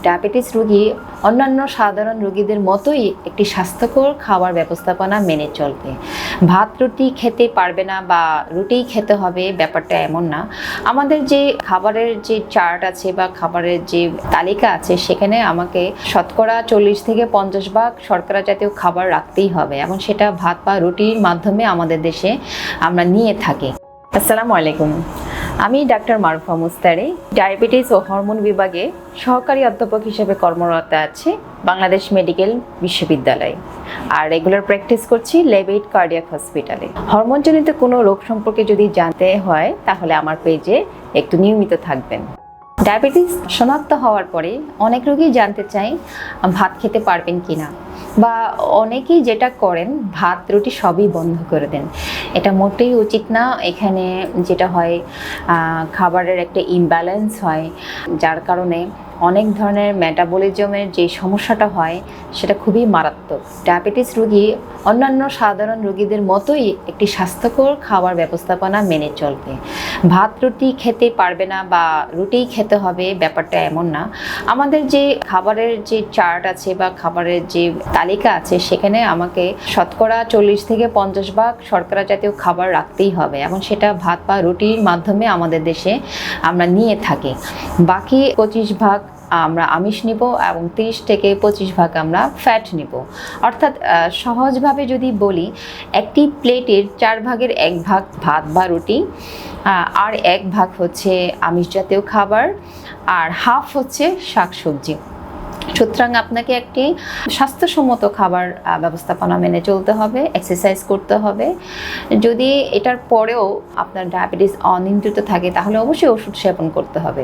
Diabetes রোগী অন্যান্য সাধারণ রোগীদের মতোই একটি স্বাস্থ্যকর খাবার ব্যবস্থাপনা মেনে চলবে। ভাত রুটি খেতে পারবে না বা রুটিই খেতে হবে ব্যাপারটা এমন না। আমাদের যে খাবারের যে চার্ট আছে বা খাবারের যে তালিকা আছে সেখানে আমাকে শতকরা 40 থেকে 50 ভাগ শর্করা জাতীয় খাবার রাখতেই হবে এবং সেটা ভাত বা রুটির মাধ্যমে আমাদের দেশে আমরা নিয়ে থাকি। আসসালামু আলাইকুম, আমি ডাক্তার মারুফা মুস্তারি, ডায়াবেটিস ও হরমোন বিভাগে সহকারী অধ্যাপক হিসেবে কর্মরত আছি বাংলাদেশ মেডিকেল বিশ্ববিদ্যালয়ে আর রেগুলার প্র্যাকটিস করছি লেভেইট কার্ডিয়াক হসপিটালে। হরমোনজনিত কোনো রোগ সম্পর্কে যদি জানতে হয় তাহলে আমার পেজে একটু নিয়মিত থাকবেন। ডায়াবেটিস শনাক্ত হওয়ার পরে অনেক রোগী জানতে চাই ভাত খেতে পারবেন কিনা, বা অনেকেই যেটা করেন ভাত রুটি সবই বন্ধ করে দেন। এটা মোটেই উচিত না। এখানে যেটা হয় খাবারের একটা ইমব্যালেন্স হয়, যার কারণে অনেক ধরনের মেটাবলিজমের যে সমস্যাটা হয় সেটা খুবই মারাত্মক। ডায়াবেটিস রোগী অন্যান্য সাধারণ রোগীদের মতোই একটি স্বাস্থ্যকর খাবার ব্যবস্থাপনা মেনে চলবে। ভাত রুটি খেতে পারবে না বা রুটিই খেতে হবে ব্যাপারটা এমন না। আমাদের যে খাবারের যে চার্ট আছে বা খাবারের যে তালিকা আছে সেখানে আমাকে শতকরা 40 থেকে 50 ভাগ শর্করা জাতীয় খাবার রাখতেই হবে এবং সেটা ভাত বা রুটির মাধ্যমে আমাদের দেশে আমরা নিয়ে থাকি। বাকি 25 ভাগ আমরা আমিষ নিব এবং 30 থেকে 25 ভাগ আমরা ফ্যাট নিব। অর্থাৎ সহজভাবে যদি বলি, একটি প্লেটের 4 ভাগের 1 ভাগ ভাত বা রুটি, আর 1 ভাগ হচ্ছে আমিষ জাতীয় খাবার, আর হাফ হচ্ছে শাকসবজি। সুতরাং আপনাকে একটি স্বাস্থ্যসম্মত খাবার ব্যবস্থাপনা মেনে চলতে হবে, এক্সারসাইজ করতে হবে। যদি এটার পরেও আপনার ডায়াবেটিস অনিয়ন্ত্রিত থাকে তাহলে অবশ্যই ওষুধ সেবন করতে হবে।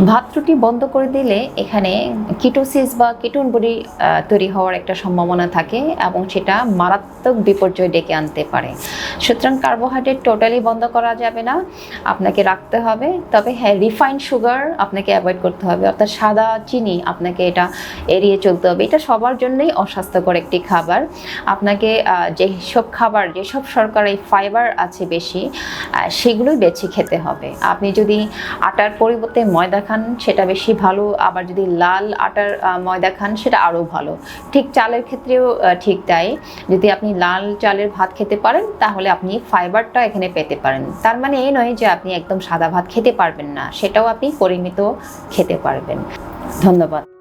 ভাত রুটি বন্ধ করে দিলে এখানে কিটোসিস বা কিটোন বডি তৈরি হওয়ার একটা সম্ভাবনা থাকে এবং সেটা মারাত্মক বিপর্যয় ডেকে আনতে পারে। সুতরাং কার্বোহাইড্রেট টোটালি বন্ধ করা যাবে না, আপনাকে রাখতে হবে। তবে হ্যাঁ, রিফাইন্ড সুগার আপনাকে অ্যাভয়েড করতে হবে, অর্থাৎ সাদা চিনি আপনাকে এটা এড়িয়ে চলতে হবে। এটা সবার জন্যই অস্বাস্থ্যকর একটি খাবার। আপনাকে যেসব শর্করায় ফাইবার আছে বেশি সেগুলোই বেছে খেতে হবে। আপনি যদি আটার পরিবর্তে ময়দা খান সেটা বেশি ভালো, আবার যদি লাল আটার ময়দা খান সেটা আরও ভালো। ঠিক চালের ক্ষেত্রেও ঠিক তাই। যদি আপনি লাল চালের ভাত খেতে পারেন তাহলে আপনি ফাইবারটা এখানে পেতে পারেন। তার মানে এই নয় যে আপনি একদম সাদা ভাত খেতে পারবেন না, সেটাও আপনি পরিমিত খেতে পারবেন। ধন্যবাদ।